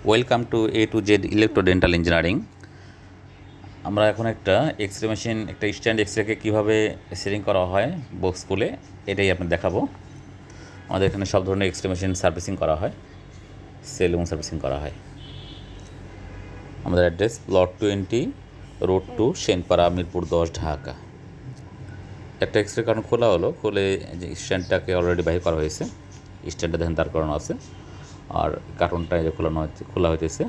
Welcome to A to Z electro dental engineering. আমরা এখন একটা এক্সরে মেশিন, একটা স্ট্যান্ড এক্সরেকে কীভাবে সেটিং করা হয় বক্স খুলে, এটাই আপনার দেখাবো। আমাদের এখানে সব ধরনের এক্সরে মেশিন সার্ভিসিং করা হয়, সেল এবং সার্ভিসিং করা হয়। আমাদের address plot 20, road 2, Senpara, Mirpur 10, Dhaka. একটা এক্সরে কারণ খোলা হলো, খুলে যে স্ট্যান্ডটাকে অলরেডি বাহির করা হয়েছে। স্ট্যান্ডটা দেখেন দাঁড় করানো আছে, আর কার্টনটা যে খোলা হইতেছে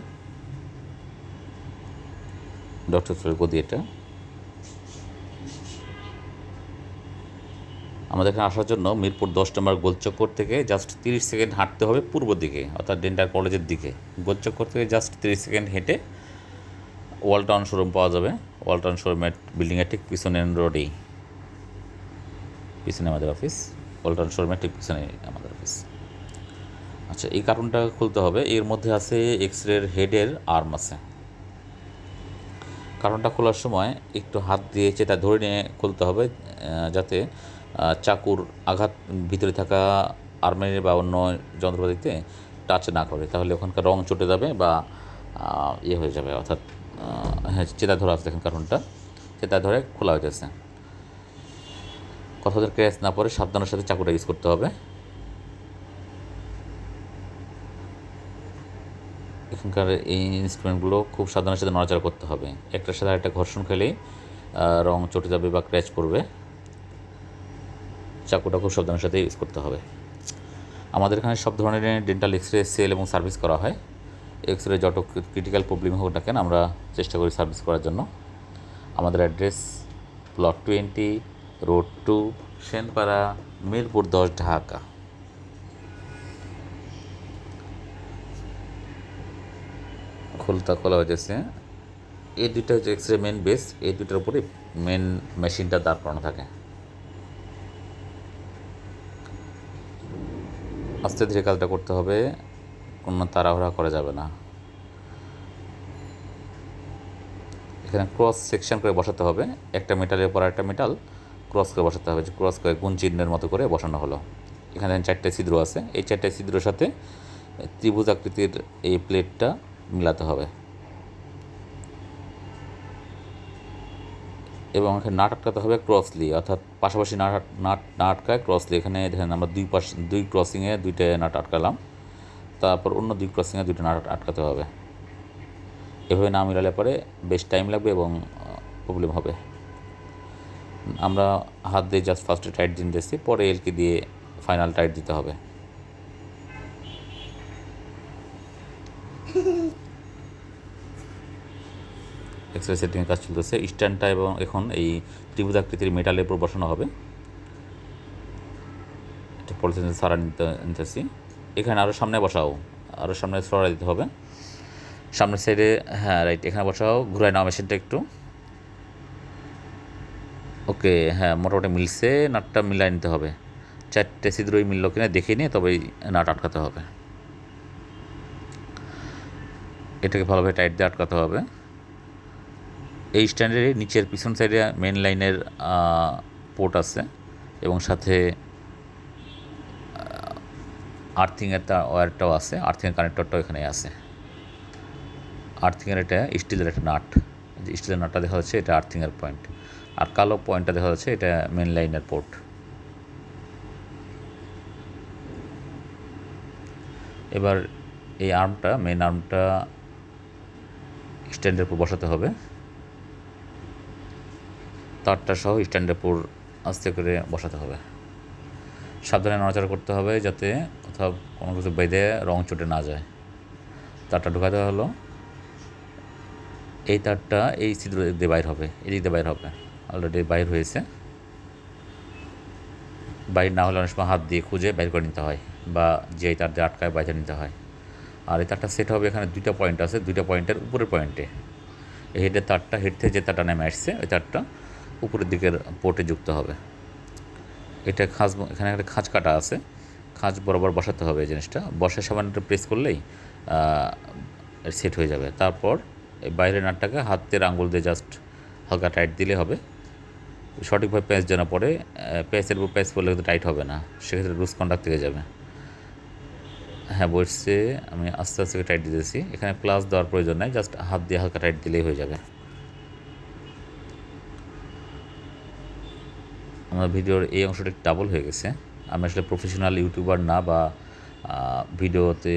ডক্টর ফ্লোর গদি। এটা আমাদের এখানে আসার জন্য মিরপুর 10 নম্বর গোলচক্কর থেকে জাস্ট 30 সেকেন্ড হাঁটতে হবে পূর্ব দিকে, অর্থাৎ ডেন্টাল কলেজের দিকে। গোলচক্কর থেকে জাস্ট 30 সেকেন্ড হেঁটে ওয়ালটাউন শোরুম পাওয়া যাবে। ওয়ালটাউন শোরুমের বিল্ডিংয়ের ঠিক পিছনে রোডেই, পিছনে আমাদের অফিস। ওয়ালটাউন শোরুমের ঠিক পিছনে আমাদের অফিস। আচ্ছা, এই কার্টুনটা খুলতে হবে। এর মধ্যে আছে এক্সরের হেডের আর্ম আছে। কার্টুনটা খোলার সময় একটু হাত দিয়ে চেটা ধরে নিয়ে খুলতে হবে, যাতে চাকুর আঘাত ভিতরে থাকা আর্মের বা অন্য যন্ত্রপাতিতে টাচ না করে, তাহলে ওখানকার রং চটে যাবে বা ইয়ে হয়ে যাবে। অর্থাৎ হ্যাঁ, চেতা ধরা আছে। দেখেন কার্টুনটা চেতা ধরে খোলা হইতেছে। কথা ক্র্যাচ না পড়ে সাবধানের সাথে চাকুটা ইউজ করতে হবে। এখানকার এই ইনস্ট্রুমেন্টগুলো খুব সাবধানের সাথে নড়াচড়া করতে হবে। একটার সাথে একটা ঘর্ষণ খেলেই রং চটে যাবে বা ক্র্যাচ পড়বে। চাকুটা খুব সাবধানের সাথে ইউজ করতে হবে। আমাদের এখানে সব ধরনের ডেন্টাল এক্সরে সেল এবং সার্ভিস করা হয়। এক্সরে যত ক্রিটিক্যাল প্রবলেম হোক না কেন, আমরা চেষ্টা করি সার্ভিস করার জন্য। আমাদের address plot 20, road 2, Senpara, Mirpur 10, Dhaka. খোলা হয়েছে। এই দুইটা হচ্ছে এক্সরে মেন বেস। এই দুইটার উপরে মেন মেশিনটা দাঁড় করানো থাকে। আস্তে ধীরে কাজটা করতে হবে, কোনো তাড়াহুড়া করা যাবে না। এখানে ক্রস সেকশন করে বসাতে হবে। একটা মেটালের পর একটা মেটাল ক্রস করে বসাতে হবে। ক্রস করে গুণ চিহ্নের মতো করে বসানো হলো। এখানে 4টে ছিদ্র আছে। এই 4টে ছিদ্রের সাথে ত্রিভুজ আকৃতির এই প্লেটটা মিলাতে হবে এবং এখানে নাট আটকাতে হবে ক্রসলি, অর্থাৎ পাশাপাশি নাট না আটকায় ক্রসলি। এখানে দেখেন আমরা দুই ক্রসিংয়ে 2টে নাট আটকালাম, তারপর অন্য 2 ক্রসিংয়ে 2টে নাট আটকাতে হবে। এভাবে না মিলালে পরে বেশ টাইম লাগবে এবং প্রবলেম হবে। আমরা হাত দিয়ে জাস্ট ফার্স্টে টাইট দিন দিয়েছি, পরে এলকি দিয়ে ফাইনাল টাইট দিতে হবে। এক্সরে সেটিংয়ের কাজ চলতেছে। স্ট্যান্ডটা এবং এখন এই ত্রিভুজাকৃতির মেটালের উপর বসানো হবে। এটা পলিথিন সারা নিতেছি। এখানে আরও সামনে বসাও, আরও সামনে সরা দিতে হবে। সামনের সাইডে, হ্যাঁ রাইট, এখানে বসাও। ঘুরায় নাও মেশিনটা একটু। ওকে, হ্যাঁ মোটামুটি মিলছে। নাটটা মিলাই নিতে হবে। 4টে ছিদ্রই মিলল কিনা দেখে নিয়ে তবেই নাট আটকাতে হবে। এটাকে ভালোভাবে টাইট দিয়ে আটকাতে হবে। এই স্ট্যান্ডের নিচের পিছন সাইডে মেন লাইনের পোর্ট আছে এবং সাথে আর্থিংয়ের ওয়্যারটাও আছে। আর্থিংয়ের কানেক্টরটাও এখানে আছে। আর্থিংয়ের এটা স্টিলের একটা নাট, যে স্টিলের নাটটা দেখা যাচ্ছে এটা আর্থিংয়ের পয়েন্ট, আর কালো পয়েন্টটা দেখা যাচ্ছে এটা মেন লাইনের পোর্ট। এবার এই আর্মটা, মেন আর্মটা স্ট্যান্ডের উপর বসাতে হবে। তারটা সহ স্ট্যান্ডের উপর আস্তে করে বসাতে হবে। সাবধানে নড়াচড়া করতে হবে যাতে কোথাও কোনো কিছু বেঁধে রং চটে না যায়। তারটা ঢোকাতে হলো। এই তারটা এই ছিদ্র দিয়ে বাইর হবে, এদিক দিয়ে বাইর হবে। অলরেডি বাইর হয়েছে। বাইর না হলে অনেক সময় হাত দিয়ে খুঁজে বাইর করে নিতে হয়, বা যে তার দিয়ে আটকায় বাইরে নিতে হয়। আর এই তারটা সেট হবে, এখানে 2টা পয়েন্ট আছে। 2টা পয়েন্টের উপরের পয়েন্টে এই হেডের তারটা, হেড থেকে যে তারটা নেমে আসছে ওই তারটা উপরের দিকের পোর্টে যুক্ত হবে। এটা এখানে একটা খাঁজ কাটা আছে, খাঁজ বরাবর বসাতে হবে। এই জিনিসটা বসে সামান্য প্রেস করলেই সেট হয়ে যাবে। তারপর এই বাইরের নাটটাকে হাতের আঙ্গুল দিয়ে জাস্ট হালকা টাইট দিলে হবে। সঠিকভাবে প্যাঁচ যেন পড়ে। প্যাঁচের উপর প্যাঁচ পড়লে কিন্তু টাইট হবে না, সেক্ষেত্রে লুজ কন্ডাক্ট থেকে যাবে। হ্যাঁ বসছে, আমি আস্তে আস্তে টাইট দিতেছি। এখানে প্লাস দেওয়ার প্রয়োজন নাই, জাস্ট হাত দিয়ে হালকা টাইট দিলেই হয়ে যাবে। আমার ভিডিওর এই অংশটা একটু ডাবল হয়ে গেছে। আমি আসলে প্রফেশনাল ইউটিউবার না, বা ভিডিওতে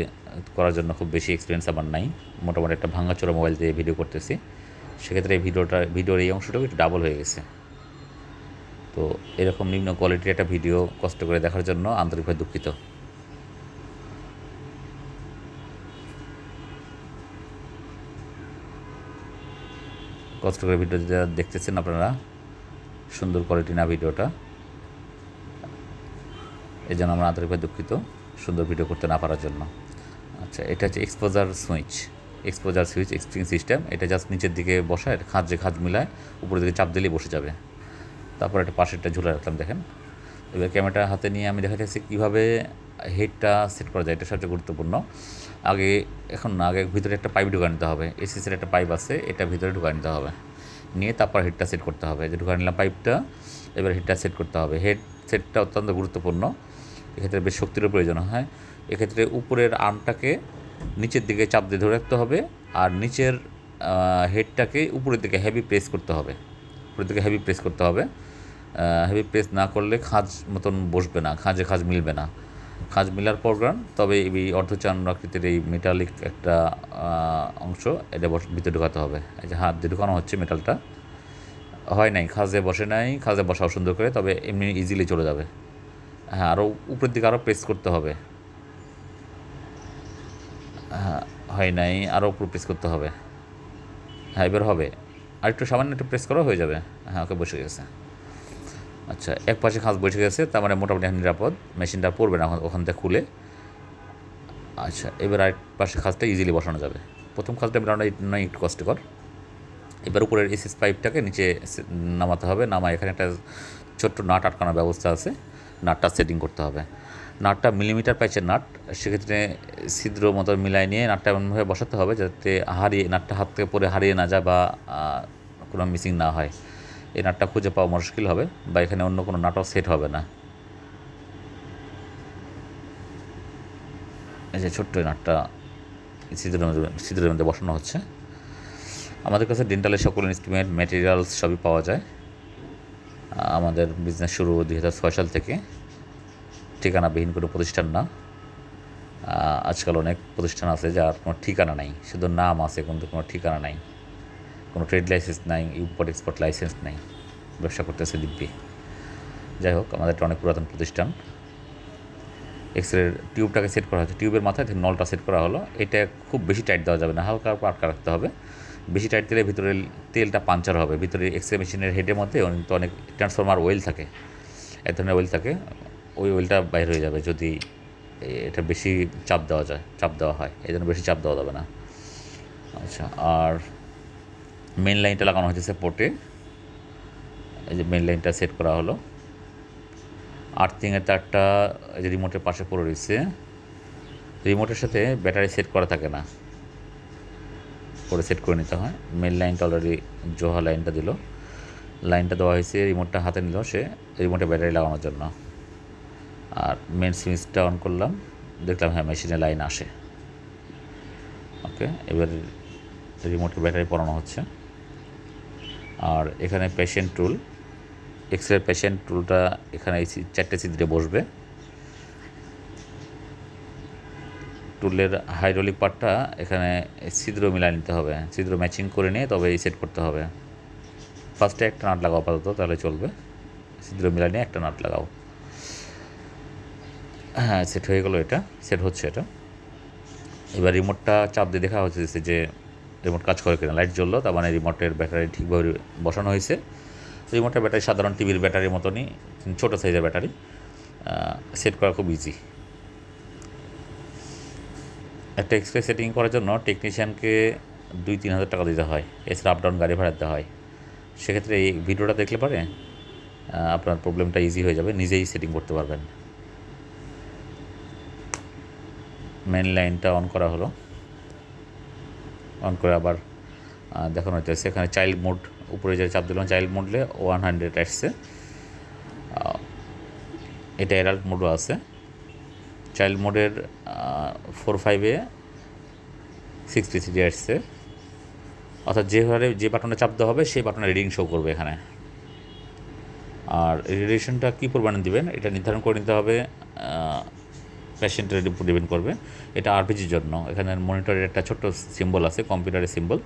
করার জন্য খুব বেশি এক্সপিরিয়েন্স আমার নাই। মোটামুটি একটা ভাঙাচোরা মোবাইল দিয়ে ভিডিও করতেছি, সেক্ষেত্রে এই ভিডিওর এই অংশটাও একটু ডাবল হয়ে গেছে। তো এরকম নিম্ন কোয়ালিটির একটা ভিডিও কষ্ট করে দেখার জন্য আন্তরিকভাবে দুঃখিত। কষ্ট করে ভিডিও যেটা দেখতেছেন আপনারা, সুন্দর কোয়ালিটি না ভিডিওটা, এই জন্য আমরা আন্তরিকভাবে দুঃখিত সুন্দর ভিডিও করতে না পারার জন্য। আচ্ছা, এটা হচ্ছে এক্সপোজার সুইচ এক্সপ্রিং সিস্টেম। এটা জাস্ট নিচের দিকে বসায় খাঁজ মিলায় উপরের দিকে চাপ দিলেই বসে যাবে। তারপর একটা পাশেরটা ঝুলে রাখলাম, দেখেন। এবার ক্যামেরাটা হাতে নিয়ে আমি দেখাচ্ছি কীভাবে হেডটা সেট করা যায়, এটা সবচেয়ে গুরুত্বপূর্ণ। আগে ভিতরে একটা পাইপ ঢুকা নিতে হবে, এসিসের একটা পাইপ আছে, এটা ভিতরে ঢুকা নিতে হবে, নিয়ে তারপর হেডটা সেট করতে হবে। যে ঢুকা নিলাম পাইপটা, এবার হেডটা সেট করতে হবে। হেড সেটটা অত্যন্ত গুরুত্বপূর্ণ, এক্ষেত্রে বেশ শক্তিরও প্রয়োজন হয়। এক্ষেত্রে উপরের আর্মটাকে নিচের দিকে চাপ দিয়ে ধরে রাখতে হবে, আর নিচের হেডটাকে উপরের দিকে হেভি প্রেস করতে হবে। হেভি প্রেস না করলে খাঁজ মতন বসবে না, খাঁজ মিলবে না। খাঁজ মিলার প্রোগ্রাম, তবে এই অর্ধচান্দ্র আকৃতির এই মেটালিক একটা অংশ এটা ভিতরে ঢোকাতে হবে। এই যে হাত দিয়ে ঢোকানো হচ্ছে, মেটালটা হয় নাই, খাঁজে বসাও সুন্দর করে, তবে এমনি ইজিলি চলে যাবে। হ্যাঁ, আরও উপরের দিকে আরও প্রেস করতে হবে। হ্যাঁ, হয় নাই, আরও উপর প্রেস করতে হবে। হ্যাঁ, এবার হবে। আর একটু সামান্য একটু প্রেস করা হয়ে যাবে। হ্যাঁ, ওকে, বসে গেছে। আচ্ছা, এক পাশে খাঁজ বসে গেছে, তার মানে মোটামুটি নিরাপদ, মেশিনটা পড়বে না ওখান থেকে খুলে। আচ্ছা, এবার আরেক পাশে খাঁজটা ইজিলি বসানো যাবে। প্রথম খাঁজটা বেরোনো একটু কষ্টকর। এবার উপরের এসএস পাইপটাকে নিচে নামাতে হবে, নামায় এখানে একটা ছোট্ট নাট আটকানোর ব্যবস্থা আছে, নাটটা সেটিং করতে হবে। নাটটা মিলিমিটার প্যাচের নাট, সেক্ষেত্রে ছিদ্র মতো মিলাই নিয়ে নাটটা এমনভাবে বসাতে হবে যাতে নাটটা হাত থেকে পরে হারিয়ে না যায়, বা কোনো মিসিং না হয়। এই নাটটা খুঁজে পাওয়া মুশকিল হবে, বা এখানে অন্য কোনো নাটও সেট হবে না। এই যে ছোট্ট নাটটা ছিদ্রের মধ্যে বসানো হচ্ছে। আমাদের কাছে ডেন্টালের সকল ইনস্ট্রুমেন্ট, ম্যাটেরিয়ালস সবই পাওয়া যায়। আমাদের বিজনেস শুরু 2006 সাল থেকে, ঠিকানাবিহীন কোনো প্রতিষ্ঠান না। আজকাল অনেক প্রতিষ্ঠান আছে যার কোনো ঠিকানা নাই, শুধু নাম আছে কিন্তু কোনো ঠিকানা নাই, কোনো ট্রেড লাইসেন্স নাই, ইম্পোর্ট এক্সপোর্ট লাইসেন্স নাই, ব্যবসা করতেছে দিব্যি। যাই হোক, আমাদের একটা অনেক পুরাতন প্রতিষ্ঠান। এক্সরের টিউবটাকে সেট করা হচ্ছে, টিউবের মাথায় নলটা সেট করা হলো। এটা খুব বেশি টাইট দেওয়া যাবে না, হালকা আটকা রাখতে হবে। বেশি টাইট দিলে ভিতরে তেলটা পাঞ্চার হবে। ভিতরে এক্সরে মেশিনের হেডের মধ্যে তো অনেক ট্রান্সফরমার অয়েল থাকে, এক ধরনের অয়েল থাকে, ওই অয়েলটা বাইর হয়ে যাবে যদি এটা বেশি চাপ দেওয়া হয়। এই জন্য বেশি চাপ দেওয়া যাবে না। আচ্ছা, আর মেন লাইনটা লাগানো হয়েছে পোর্টে। এই যে মেন লাইনটা সেট করা হলো। আর্থিংয়ের তারটা এই যে রিমোটের পাশে পড়ে রয়েছে, রিমোটের সাথে ব্যাটারি সেট করা থাকে না, পরে সেট করে নিতে হয়। মেন লাইনটা অলরেডি জোহা লাইনটা দিল, লাইনটা দেওয়া হয়েছে, রিমোটটা হাতে নিল সে রিমোটে ব্যাটারি লাগানোর জন্য। আর মেন সুইচটা অন করলাম, দেখলাম হ্যাঁ মেশিনে লাইন আসে। ওকে, এবার রিমোটের ব্যাটারি পরানো হচ্ছে। আর এখানে পেশেন্ট টুল, এক্সরে পেশেন্ট টুলটা এখানে এই 4টে ছিদ্রে বসবে। টুলের হাইড্রোলিক পার্টটা এখানে ছিদ্র মিলাই নিতে হবে, ছিদ্র ম্যাচিং করে নিয়ে তবে এই সেট করতে হবে। ফার্স্টে একটা নাট লাগাও আপাতত, তাহলে চলবে। ছিদ্র মিলাই নিয়ে একটা নাট লাগাও। হ্যাঁ, সেট হয়ে গেলো, এটা সেট হচ্ছে এটা। এবার রিমোটটা চাপ দিয়ে দেখা হচ্ছে যে রিমোট কাজ করে কিনা। লাইট জ্বললো, তার মানে রিমোটের ব্যাটারি ঠিকভাবে বসানো হয়েছে। রিমোটের ব্যাটারি সাধারণ টিভির ব্যাটারির মতনই, ছোটো সাইজের ব্যাটারি, সেট করা খুব ইজি। একটা এক্সরে সেটিং করার জন্য টেকনিশিয়ানকে 2-3 হাজার টাকা দিতে হয়, এছাড়া আপ ডাউন গাড়ি ভাড়া দিতে হয়। সেক্ষেত্রে এই ভিডিওটা দেখলে পরে আপনার প্রবলেমটা ইজি হয়ে যাবে, নিজেই সেটিং করতে পারবেন। মেন লাইনটা অন করা হলো, অন করে আবার দেখানো হচ্ছে এখানে চাইল্ড মোড, উপরে যে চাপ দিলাম চাইল্ড মোডলে 100 আসছে। এটা অ্যাডাল্ট মোডও আছে। চাইল্ড মোডের 4.5-এ 63 আসছে, অর্থাৎ যে বাটনে চাপ দেওয়া হবে সেই বাটনে রিডিং শো করবে এখানে। আর রেডিয়েশনটা কী পরিমাণে দেবেন এটা নির্ধারণ করে নিতে হবে, পেশেন্টের উপর ডিপেন্ড করবে। এটা আরপিজির জন্য, এখানে মনিটরের একটা ছোট্ট সিম্বল আছে, কম্পিউটারের সিম্বল,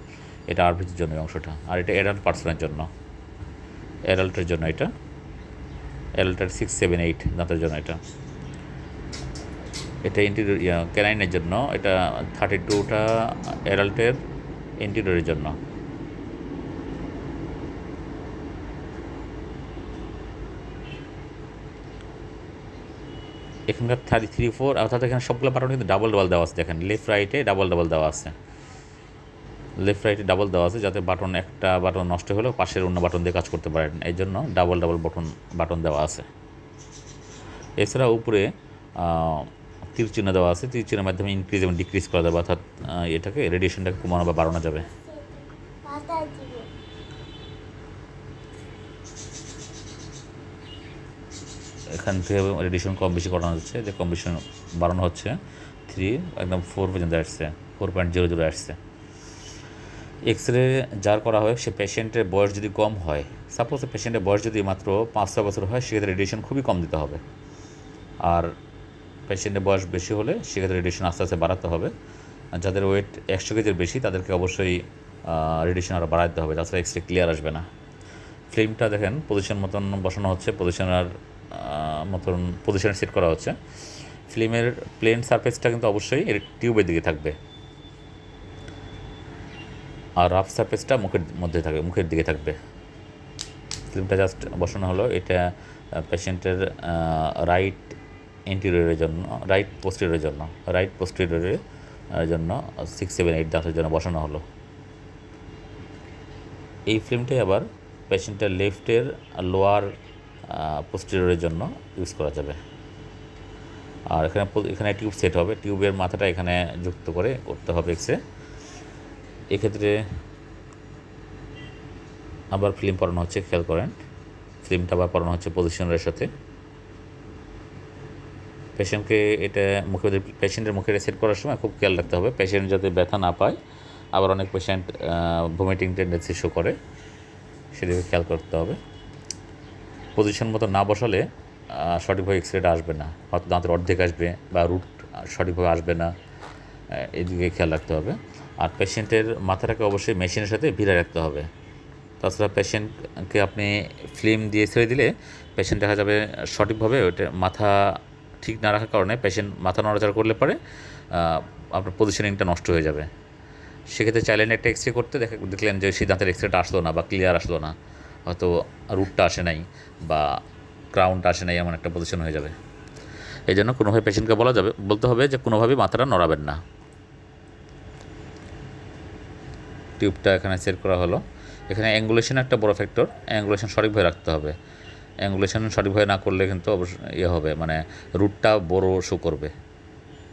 এটা আরপিজির জন্য এই অংশটা। আর এটা অ্যাডাল্ট পার্সনের জন্য, অ্যাডাল্টের জন্য এটা, অ্যাডাল্টের 6, 7, 8 দাঁতের জন্য এটা। এটা ইন্টিরিয়র ক্যানাইনের জন্য, এটা 32টা অ্যাডাল্টের ইন্টিরিয়রের জন্য। এখানকার 3, 4 অর্থাৎ এখানে সবগুলো বাটন কিন্তু ডাবল দেওয়া আছে। দেখেন লেফট রাইটে ডাবল দেওয়া আছে, লেফট রাইটে ডাবল দেওয়া আছে, যাতে একটা বাটন নষ্ট হলেও পাশের অন্য বাটন দিয়ে কাজ করতে পারেন, এই জন্য ডাবল বাটন দেওয়া আছে। এছাড়া উপরে তীর চিহ্ন দেওয়া আছে, তীর চিহ্নের মাধ্যমে ইনক্রিজ এবং ডিক্রিজ করা যাবে, অর্থাৎ এটাকে রেডিয়েশনটাকে কমানো বা বাড়ানো যাবে। এখান থেকে রেডিয়েশন কম বেশি করানো যাচ্ছে, যে কম বেশি বাড়ানো হচ্ছে 3 একদম 4 পর্যন্ত আসছে, 4.00 আসছে। এক্স রে যার করা হয় সে পেশেন্টের বয়স যদি কম হয়, সাপোজ পেশেন্টের বয়স যদি মাত্র 5-6 বছর হয়, সেক্ষেত্রে রেডিয়েশন খুবই কম দিতে হবে। আর পেশেন্টের বয়স বেশি হলে সেক্ষেত্রে রেডিয়েশন আস্তে আস্তে বাড়াতে হবে। যাদের ওয়েট 100 কেজির বেশি তাদেরকে অবশ্যই রেডিয়েশন আরও বাড়াতে হবে, তাছাড়া এক্স রে ক্লিয়ার আসবে না। ফিল্মটা দেখেন পজিশন মতন বসানো হচ্ছে, পজিশন সেট করা হচ্ছে। ফিল্মের প্লেন সারফেসটা কিন্তু অবশ্যই এর টিউবের দিকে থাকবে, আর রাফ সারফেসটা মুখের দিকে থাকবে। ফিল্মটা জাস্ট বসানো হলো। এটা পেশেন্টের রাইট ইন্টেরিয়রের জন্য, রাইট পোস্টেরিয়রের জন্য 6, 7, 8 দাঁতের জন্য বসানো হলো। এই ফিল্মটাই আবার পেশেন্টের লেফটের লোয়ার পোস্টেরিয়রের জন্য ইউজ করা যাবে। আর এখানে টিউব সেট হবে, টিউবের মাথাটা এখানে যুক্ত করে করতে হবে এক্সরে। এক্ষেত্রে আবার ফিল্ম পরানো হচ্ছে, খেয়াল করেন ফিল্মটা আবার পরানো হচ্ছে পজিশনের সাথে। পেশেন্টের মুখে সেট করার সময় খুব খেয়াল রাখতে হবে পেশেন্ট যাতে ব্যথা না পায়। আবার অনেক পেশেন্ট ভমিটিং টেন্ডেন্সি শো করে, সেদিকে খেয়াল করতে হবে। পজিশন মতো না বসালে সঠিকভাবে এক্সরেটা আসবে না, হয়তো দাঁতের অর্ধেক আসবে বা রুট সঠিকভাবে আসবে না, এদিকে খেয়াল রাখতে হবে। আর পেশেন্টের মাথাটাকে অবশ্যই মেশিনের সাথে ভিড়ে রাখতে হবে। তাছাড়া পেশেন্টকে আপনি ফিল্ম দিয়ে ছেড়ে দিলে পেশেন্ট দেখা যাবে সঠিকভাবে ওইটা মাথা ঠিক না রাখার কারণে পেশেন্ট মাথা নড়াচড়া করলে পরে আপনার পজিশনিংটা নষ্ট হয়ে যাবে। সেক্ষেত্রে চাইলেন একটা এক্সরে করতে, দেখলেন যে সেই দাঁতের এক্সরেটা আসলো না বা ক্লিয়ার আসলো না, হয়তো রুটটা আসে নাই বা ক্রাউনটা আসে নাই, এমন একটা পজিশন হয়ে যাবে। এই জন্য কোনোভাবে পেশেন্টকে বলতে হবে যে কোনোভাবেই মাথাটা নড়াবেন না। টিউবটা এখানে সেট করা হলো। এখানে অ্যাঙ্গুলেশন একটা বড় ফ্যাক্টর, অ্যাঙ্গুলেশন সঠিকভাবে রাখতে হবে। অ্যাঙ্গুলেশন সঠিকভাবে না করলে কিন্তু অবশ্যই হবে, মানে রুটটা বড় শো করবে,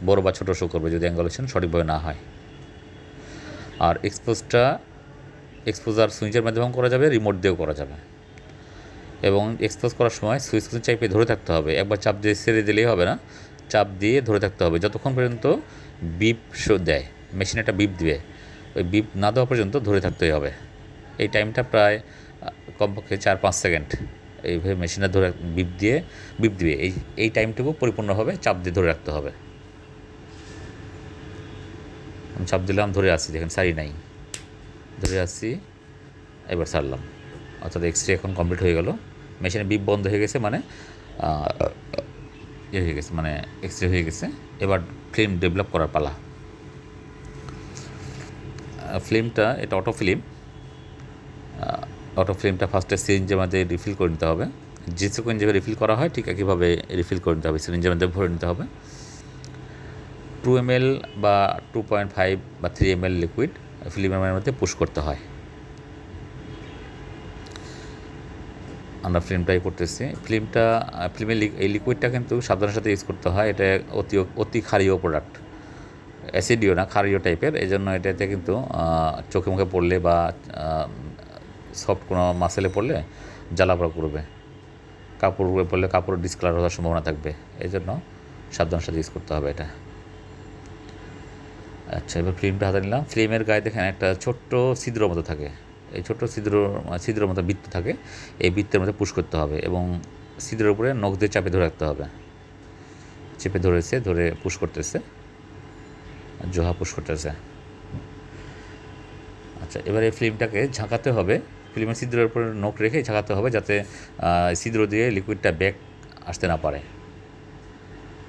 বড় বা ছোটো শো করবে যদি অ্যাঙ্গুলেশন সঠিকভাবে না হয়। আর এক্সপোজার সুইচের মাধ্যমেও করা যাবে, রিমোট দিয়েও করা যাবে। এবং এক্সপোজ করার সময় সুইচ চাপে ধরে থাকতে হবে, একবার চাপ দিয়ে ছেড়ে দিলেই হবে না, চাপ দিয়ে ধরে থাকতে হবে যতক্ষণ পর্যন্ত বিপ শো দেয়, মেশিন একটা বিপ দিবে, ওই বিপ না দেওয়া পর্যন্ত ধরে থাকতেই হবে। এই টাইমটা প্রায় কমপক্ষে 4-5 সেকেন্ড এইভাবে মেশিনে ধরে বিপ দিবে, এই টাইমটুকু পরিপূর্ণভাবে চাপ দিয়ে ধরে রাখতে হবে। চাপ দিলাম, ধরে আসছি, দেখেন সারি নাই, ধরে আসছি, এবার ছাড়লাম, অর্থাৎ এক্সরে এখন কমপ্লিট হয়ে গেল। মেশিনে বিপ বন্ধ হয়ে গেছে, মানে মানে এক্সরে হয়ে গেছে। এবার ফিল্ম ডেভেলপ করার পালা। ফিল্মটা এটা অটো ফিল্মটা ফার্স্টে সিরিঞ্জের মধ্যে রিফিল করে নিতে হবে, যেটুকু যেভাবে রিফিল করা হয় ঠিক একইভাবে রিফিল করে নিতে হবে, সিরিঞ্জের মধ্যে ভরে নিতে হবে। 2 ml বা 2.5 বা 3 ml লিকুইড ফিল্মের মধ্যে পুশ করতে হয়। আমরা ফিল্মটাই করতেছি। ফিল্মের এই লিকুইডটা কিন্তু সাবধানের সাথে ইউজ করতে হয়, এটা অতি ক্ষারীয় প্রোডাক্ট, অ্যাসিডিও না, ক্ষারীয় টাইপের। এই জন্য এটাতে কিন্তু চোখে মুখে পড়লে বা সফট কোনো মাসেলে পড়লে জ্বালাপড়া করবে, কাপড় পড়লে কাপড় ডিসকালার হওয়ার সম্ভাবনা থাকবে। এই জন্য সাবধানের সাথে ইউজ করতে হবে এটা। আচ্ছা, এবার ফিল্মটা হাতে নিলাম। ফিল্মের গায়ে দেখেন একটা ছোট্ট ছিদ্র মতো থাকে, এই ছোট্ট ছিদ্র মতো বৃত্ত থাকে, এই বৃত্তের মধ্যে পুশ করতে হবে এবং ছিদ্রের উপরে নখ দিয়ে চাপে ধরে রাখতে হবে। চেপে ধরেছে, ধরে পুশ করতেছে, জোহা পুশ করতেছে। আচ্ছা, এবার এই ফিল্মটাকে ঝাঁকাতে হবে, ফিল্মের ছিদ্রের উপরে নখ রেখে ঝাঁকাতে হবে যাতে ছিদ্র দিয়ে লিকুইডটা ব্যাক আসতে না পারে।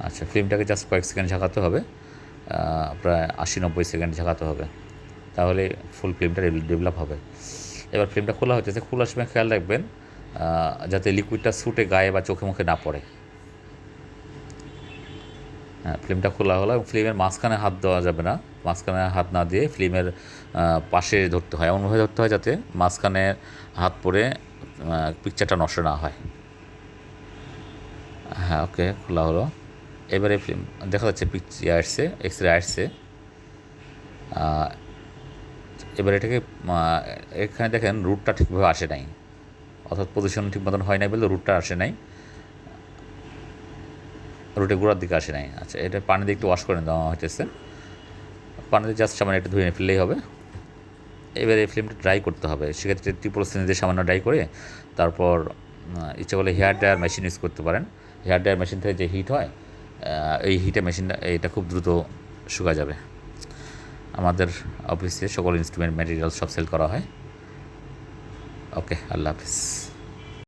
আচ্ছা, ফিল্মটাকে জাস্ট কয়েক সেকেন্ড ঝাঁকাতে হবে, প্রায় 80-90 সেকেন্ড ঝাঁকাতে হবে, তাহলে ফুল ফিল্মটা ডেভেলপ হবে। এবার ফিল্মটা খোলা হচ্ছে, খোলার সময় খেয়াল রাখবেন যাতে লিকুইডটা ছুটে গায়ে বা চোখে মুখে না পড়ে। হ্যাঁ, ফিল্মটা খোলা হলো এবং ফিল্মের মাঝখানে হাত দেওয়া যাবে না, মাঝখানে হাত না দিয়ে ফিল্মের পাশে ধরতে হয়, এমনভাবে ধরতে হয় যাতে মাঝখানে হাত পড়ে পিকচারটা নষ্ট না হয়। হ্যাঁ, ওকে, খোলা হলো। এবারে ফিল্ম দেখা যাচ্ছে পিকচার আসছে, এক্স রে আসছে। এবার এটাকে এখানে দেখেন রুটটা ঠিকভাবে আসে নাই, অর্থাৎ পজিশন ঠিক মতন হয় নাই বলে রুটটা আসে নাই, রুটে গোড়ার দিকে আসে নাই। আচ্ছা, এটা পানি দিয়ে একটু ওয়াশ করে দেওয়া হইতেছে, পানি দিয়ে জাস্ট সামান্য একটু ধুয়ে ফেললেই হবে। এবারে এই ফিল্মটা ড্রাই করতে হবে, সেক্ষেত্রে টিপোসিন দিয়ে সামান্য ড্রাই করে তারপর ইচ্ছা করলে হেয়ার ড্রায়ার মেশিন ইউজ করতে পারেন। হেয়ার ড্রায়ার মেশিন থেকে যে হিট হয়, এই হিটে মেশিনটা এটা খুব দ্রুত শুকা যাবে। আমাদের অফিসে সকল ইনস্ট্রুমেন্ট ম্যাটেরিয়াল সব সেল করা হয়। ওকে, আল্লাহ হাফিজ।